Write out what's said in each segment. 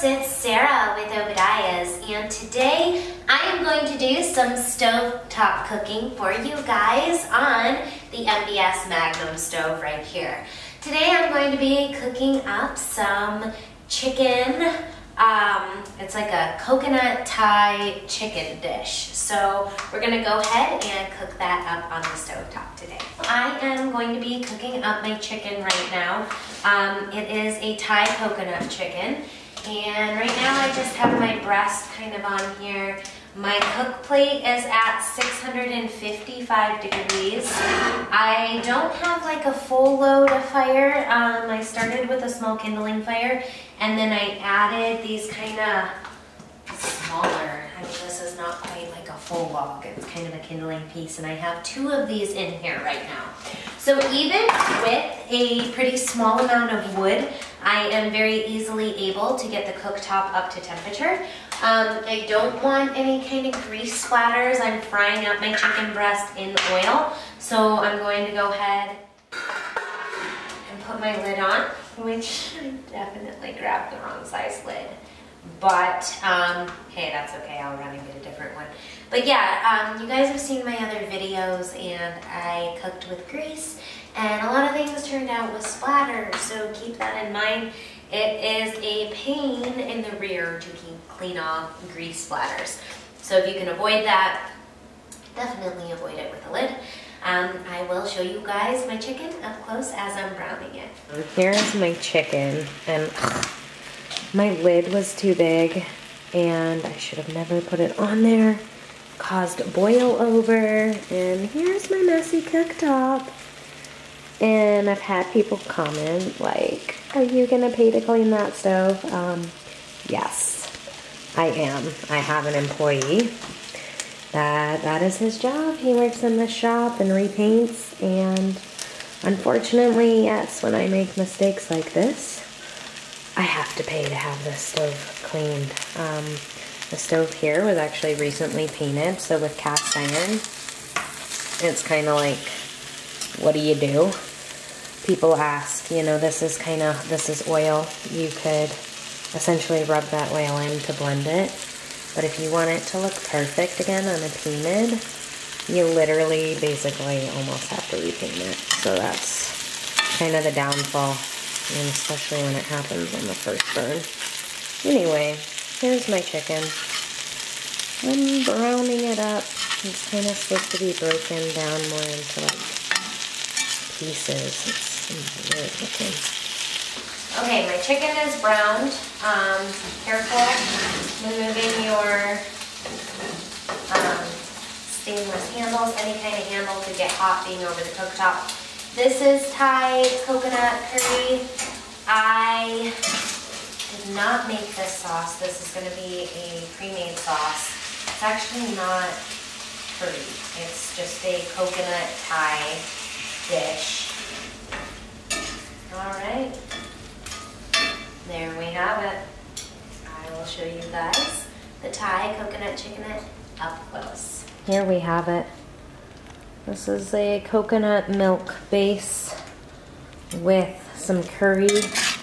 it's Sarah with Obadiah's, and today I am going to do some stovetop cooking for you guys on the MBS Magnum stove right here. Today I'm going to be cooking up some chicken. It's like a coconut Thai chicken dish. So we're gonna go ahead and cook that up on the stovetop today. I am going to be cooking up my chicken right now. It is a Thai coconut chicken. And right now I just have my breast kind of on here. My cook plate is at 655 degrees. I don't have like a full load of fire. I started with a small kindling fire and then I added these kind of smaller, I mean this is not quite like a full log, it's kind of a kindling piece, and I have 2 of these in here right now. So even with a pretty small amount of wood, I am very easily able to get the cooktop up to temperature. I don't want any kind of grease splatters. I'm frying up my chicken breast in oil, so I'm going to go ahead and put my lid on, which I definitely grabbed the wrong size lid. But, hey, that's okay, I'll run and get a different one. But yeah, you guys have seen my other videos and I cooked with grease and a lot of things turned out with splatters, so keep that in mind. It is a pain in the rear to clean off grease splatters. So if you can avoid that, definitely avoid it with a lid. I will show you guys my chicken up close as I'm browning it. Here's my chicken, and my lid was too big and I should have never put it on there. Caused boil over, and here's my messy cooktop. And I've had people comment like, are you gonna pay to clean that stove? Yes, I am. I have an employee that is his job. He works in the shop and repaints, and unfortunately, yes, when I make mistakes like this, I have to pay to have this stove cleaned. The stove here was actually recently painted, so with cast iron, it's kind of like, what do you do? People ask, you know, this is oil. You could essentially rub that oil in to blend it, but if you want it to look perfect again on a painted, you literally basically almost have to repaint it. So that's kind of the downfall, and especially when it happens on the first burn. Anyway, here's my chicken. I'm browning it up. It's kind of supposed to be broken down more into like pieces. It's weird looking. Okay, my chicken is browned. Careful removing your stainless handles. Any kind of handle could get hot being over the cooktop. This is Thai coconut curry. I did not make this sauce. This is going to be a pre-made sauce. It's actually not curry. It's just a coconut Thai dish. Alright. There we have it. I will show you guys the Thai coconut chickenette up close. Here we have it. This is a coconut milk base with some curry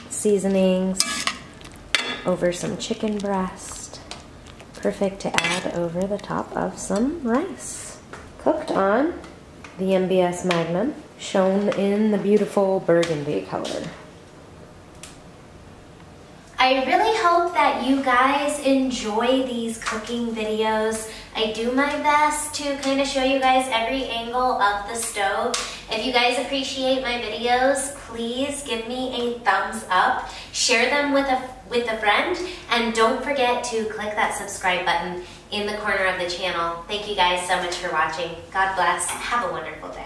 seasonings over some chicken breast. Perfect to add over the top of some rice. Cooked on the MBS Magnum, shown in the beautiful burgundy color. I really hope that you guys enjoy these cooking videos. I do my best to kind of show you guys every angle of the stove. If you guys appreciate my videos, please give me a thumbs up, share them with a friend, and don't forget to click that subscribe button in the corner of the channel. Thank you guys so much for watching. God bless. Have a wonderful day.